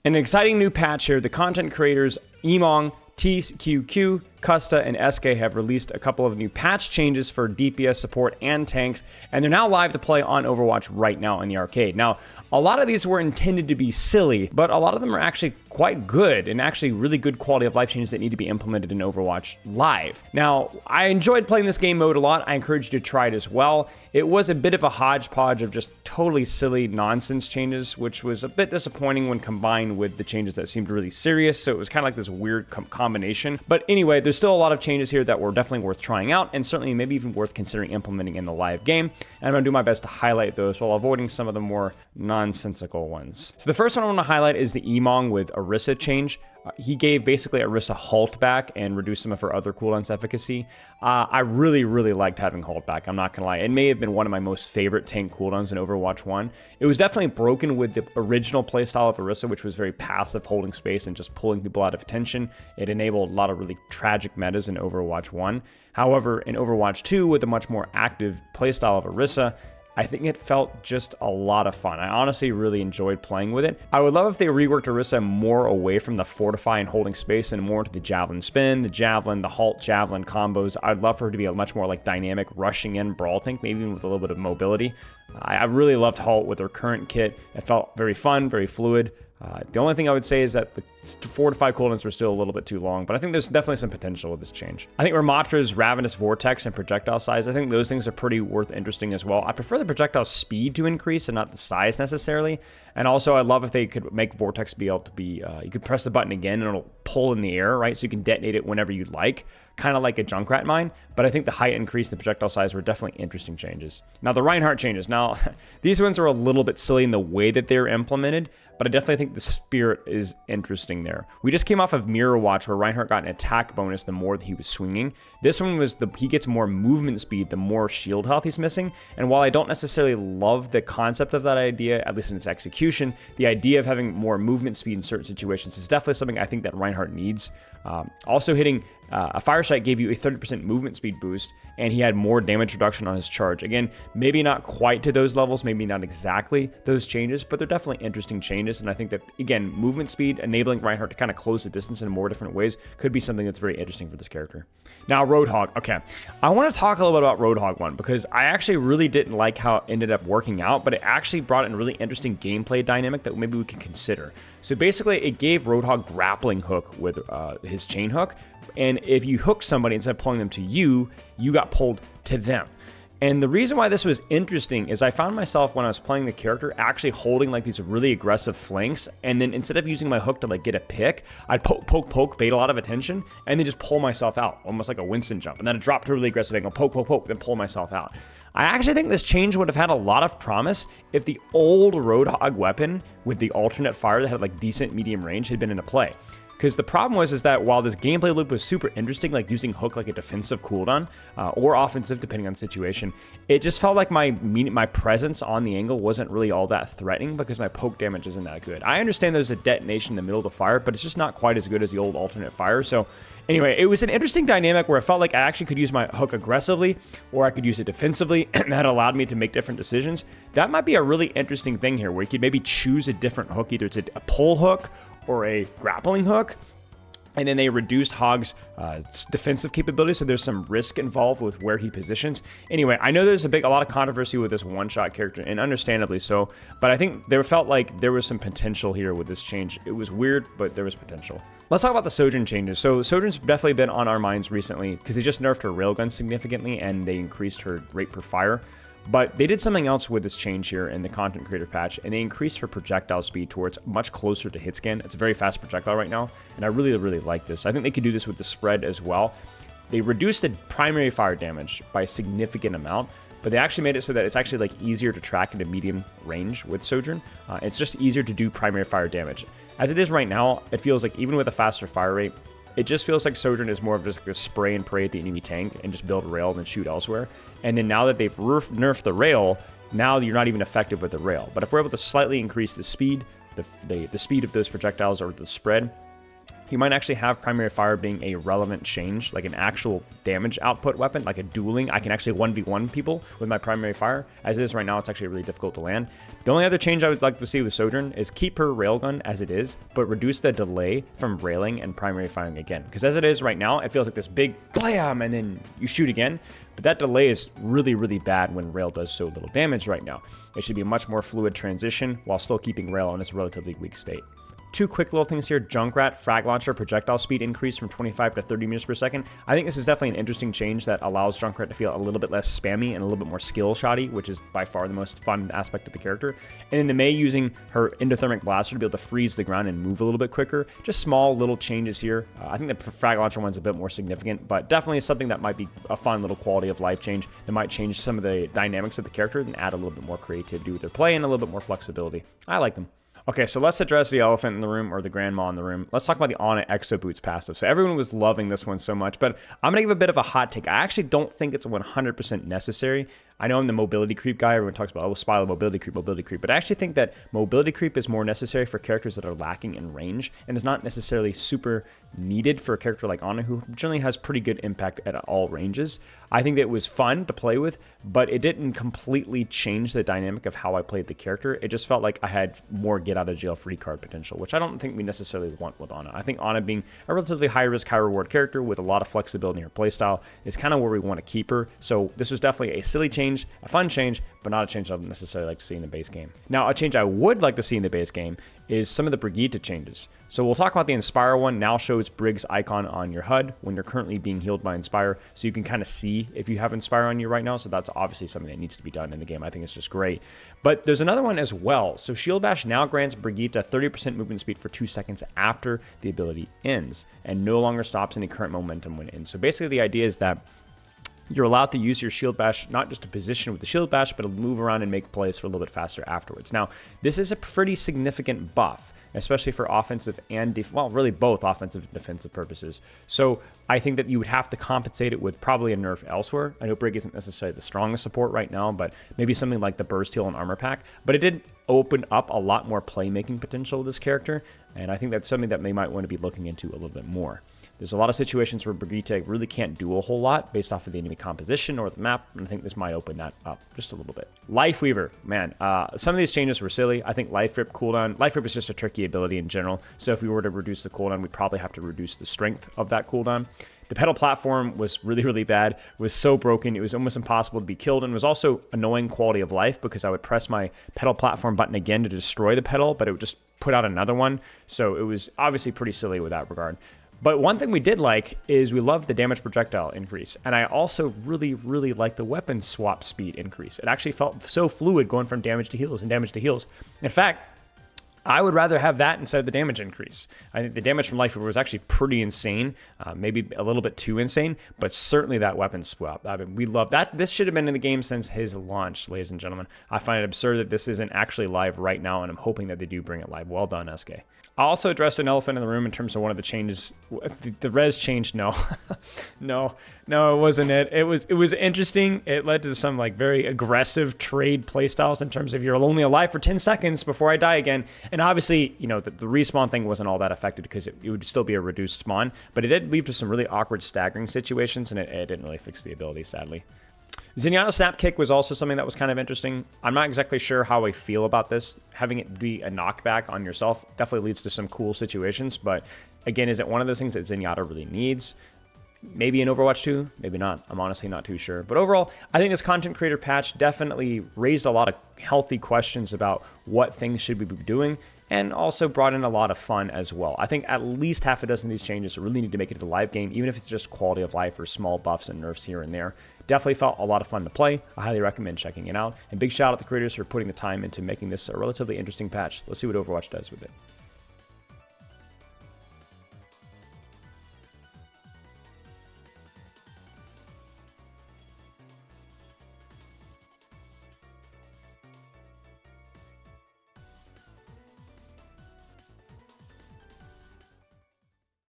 An exciting new patch here. The content creators Emong, TQQ, Custa, and SK have released a couple of new patch changes for DPS support and tanks, and they're now live to play on Overwatch right now in the arcade. Now, a lot of these were intended to be silly, but a lot of them are actually quite good and actually really good quality of life changes that need to be implemented in Overwatch Live. Now, I enjoyed playing this game mode a lot. I encourage you to try it as well. It was a bit of a hodgepodge of just totally silly nonsense changes, which was a bit disappointing when combined with the changes that seemed really serious, so it was kind of like this weird combination. But anyway, there's still a lot of changes here that were definitely worth trying out and certainly maybe even worth considering implementing in the live game. And I'm going to do my best to highlight those while avoiding some of the more nonsensical ones. So the first one I want to highlight is the Emong with Orisa change. He gave basically Orisa Halt back and reduced some of her other cooldowns efficacy. I really liked having Halt back, I'm not gonna lie. It may have been one of my most favorite tank cooldowns in Overwatch 1. It was definitely broken with the original playstyle of Orisa, which was very passive, holding space and just pulling people out of attention. It enabled a lot of really tragic metas in Overwatch 1. However, in Overwatch 2, with a much more active playstyle of Orisa, I think it felt just a lot of fun. I honestly really enjoyed playing with it. I would love if they reworked Orisa more away from the fortify and holding space and more into the javelin spin, the javelin, the halt javelin combos. I'd love for her to be a much more like dynamic rushing in brawl tank, maybe even with a little bit of mobility. I really loved Halt with her current kit. It felt very fun, very fluid. The only thing I would say is that the 4 to 5 cooldowns were still a little bit too long, but I think there's definitely some potential with this change. I think Ramatra's Ravenous Vortex and projectile size, I think those things are pretty worth interesting as well. I prefer the projectile speed to increase and not the size necessarily. And also, I'd love if they could make Vortex be able to be, you could press the button again and it'll pull in the air, right? So you can detonate it whenever you'd like, kind of like a Junkrat mine. But I think the height increase, the projectile size were definitely interesting changes. Now, the Reinhardt changes. Now, these ones are a little bit silly in the way that they're implemented, but I definitely think the spirit is interesting there. We just came off of Mirror Watch where Reinhardt got an attack bonus the more that he was swinging. This one was he gets more movement speed the more shield health he's missing. And while I don't necessarily love the concept of that idea, at least in its execution, the idea of having more movement speed in certain situations is definitely something I think that Reinhardt needs. Also hitting a Fire Strike gave you a 30% movement speed boost, and he had more damage reduction on his charge. Again, maybe not quite to those levels, maybe not exactly those changes, but they're definitely interesting changes. And I think that, again, movement speed enabling Reinhardt to kind of close the distance in more different ways could be something that's very interesting for this character. Now, Roadhog. Okay, I want to talk a little bit about Roadhog 1 because I actually really didn't like how it ended up working out, but it actually brought in a really interesting gameplay dynamic that maybe we can consider. So basically, it gave Roadhog grappling hook with his chain hook, and if you hook somebody instead of pulling them to you, you got pulled to them. And the reason why this was interesting is I found myself when I was playing the character actually holding like these really aggressive flanks, and then instead of using my hook to like get a pick, I'd poke, bait a lot of attention, and then just pull myself out, almost like a Winston jump. And then I'd drop to a really aggressive angle, poke, then pull myself out. I actually think this change would have had a lot of promise if the old Roadhog weapon with the alternate fire that had like decent medium range had been into play. Because the problem was that while this gameplay loop was super interesting, like using hook like a defensive cooldown or offensive depending on the situation, it just felt like my presence on the angle wasn't really all that threatening because my poke damage isn't that good. I understand there's a detonation in the middle of the fire, but it's just not quite as good as the old alternate fire. So anyway, it was an interesting dynamic where I felt like I actually could use my hook aggressively or I could use it defensively, and that allowed me to make different decisions. That might be a really interesting thing here where you could maybe choose a different hook, either it's a pull hook or a grappling hook, and then they reduced Hog's defensive capabilities, so there's some risk involved with where he positions. Anyway, I know there's a lot of controversy with this one-shot character, and understandably so, but I think there felt like there was some potential here with this change. It was weird, but there was potential. Let's talk about the Sojourn changes. So Sojourn's definitely been on our minds recently because they just nerfed her railgun significantly, and they increased her rate per fire. But they did something else with this change here in the content creator patch, and they increased her projectile speed towards much closer to hit scan. It's a very fast projectile right now, and I really like this. I think they could do this with the spread as well. They reduced the primary fire damage by a significant amount, but they actually made it so that it's actually like easier to track into medium range with Sojourn. It's just easier to do primary fire damage. As it is right now, it feels like even with a faster fire rate, it just feels like Sojourn is more of just like a spray and pray at the enemy tank and just build a rail and then shoot elsewhere. And then now that they've nerfed the rail, now you're not even effective with the rail. But if we're able to slightly increase the speed, the speed of those projectiles or the spread, you might actually have primary fire being a relevant change, like an actual damage output weapon, like a dueling. I can actually 1v1 people with my primary fire. As it is right now, it's actually really difficult to land. The only other change I would like to see with Sojourn is keep her railgun as it is, but reduce the delay from railing and primary firing again. Because as it is right now, it feels like this big blam, and then you shoot again. But that delay is really, really bad when rail does so little damage right now. It should be a much more fluid transition while still keeping rail in its relatively weak state. Two quick little things here. Junkrat frag launcher projectile speed increase from 25 to 30 meters per second. I think this is definitely an interesting change that allows Junkrat to feel a little bit less spammy and a little bit more skill shotty, which is by far the most fun aspect of the character. And then the Mei using her endothermic blaster to be able to freeze the ground and move a little bit quicker. Just small little changes here. I think the frag launcher one's a bit more significant, but definitely something that might be a fun little quality of life change that might change some of the dynamics of the character and add a little bit more creativity with their play and a little bit more flexibility. I like them. Okay, so let's address the elephant in the room, or the grandma in the room. Let's talk about the Ana Exo Boots passive. So everyone was loving this one so much, but I'm going to give a bit of a hot take. I actually don't think it's 100% necessary. I know I'm the mobility creep guy. Everyone talks about, oh, Spilo, mobility creep. But I actually think that mobility creep is more necessary for characters that are lacking in range and is not necessarily super needed for a character like Ana, who generally has pretty good impact at all ranges. I think that it was fun to play with, but it didn't completely change the dynamic of how I played the character. It just felt like I had more get out of jail free card potential, which I don't think we necessarily want with Ana. I think Ana being a relatively high risk, high reward character with a lot of flexibility in her playstyle is kind of where we want to keep her. So this was definitely a silly change, a fun change, but not a change I would necessarily like to see in the base game. Now, a change I would like to see in the base game is some of the Brigitte changes. So we'll talk about the Inspire one. Now shows Brig's icon on your HUD when you're currently being healed by Inspire, so you can kind of see if you have Inspire on you right now. So that's obviously something that needs to be done in the game. I think it's just great. But there's another one as well. So Shield Bash now grants Brigitte 30% movement speed for 2 seconds after the ability ends, and no longer stops any current momentum when it ends. So basically the idea is that you're allowed to use your Shield Bash, not just to position with the Shield Bash, but to move around and make plays for a little bit faster afterwards. Now, this is a pretty significant buff, especially for offensive and, well, really both offensive and defensive purposes. So I think that you would have to compensate it with probably a nerf elsewhere. I know Brig isn't necessarily the strongest support right now, but maybe something like the Burst Heal and Armor Pack. But it did open up a lot more playmaking potential with this character, and I think that's something that they might want to be looking into a little bit more. There's a lot of situations where Brigitte really can't do a whole lot based off of the enemy composition or the map, and I think this might open that up just a little bit. Life Weaver, man, some of these changes were silly. I think Life Rip cooldown. Life Rip is just a tricky ability in general, so if we were to reduce the cooldown, we'd probably have to reduce the strength of that cooldown. The pedal platform was really, really bad. It was so broken, it was almost impossible to be killed, and was also annoying quality of life because I would press my pedal platform button again to destroy the pedal, but it would just put out another one, so it was obviously pretty silly with that regard. But one thing we did like is we loved the damage projectile increase. And I also really, really liked the weapon swap speed increase. It actually felt so fluid going from damage to heals and damage to heals. In fact, I would rather have that instead of the damage increase. I think the damage from Life Weaver was actually pretty insane, maybe a little bit too insane, but certainly that weapon swap. I mean, we love that. This should have been in the game since his launch, ladies and gentlemen. I find it absurd that this isn't actually live right now, and I'm hoping that they do bring it live. Well done, SK. I'll also address an elephant in the room in terms of one of the changes. The res change, no. no, it wasn't it. It was interesting. It led to some like very aggressive trade playstyles in terms of you're only alive for 10 seconds before I die again. And obviously, you know, the respawn thing wasn't all that affected because it would still be a reduced spawn, but it did lead to some really awkward staggering situations, and it didn't really fix the ability, sadly. Zenyatta Snap Kick was also something that was kind of interesting. I'm not exactly sure how I feel about this. Having it be a knockback on yourself definitely leads to some cool situations, but again, is it one of those things that Zenyatta really needs? Maybe in Overwatch 2, maybe not. I'm honestly not too sure. But overall, I think this content creator patch definitely raised a lot of healthy questions about what things should we be doing, and also brought in a lot of fun as well. I think at least half a dozen of these changes really need to make it to the live game, even if it's just quality of life or small buffs and nerfs here and there. Definitely felt a lot of fun to play. I highly recommend checking it out. And big shout out to the creators for putting the time into making this a relatively interesting patch. Let's see what Overwatch does with it.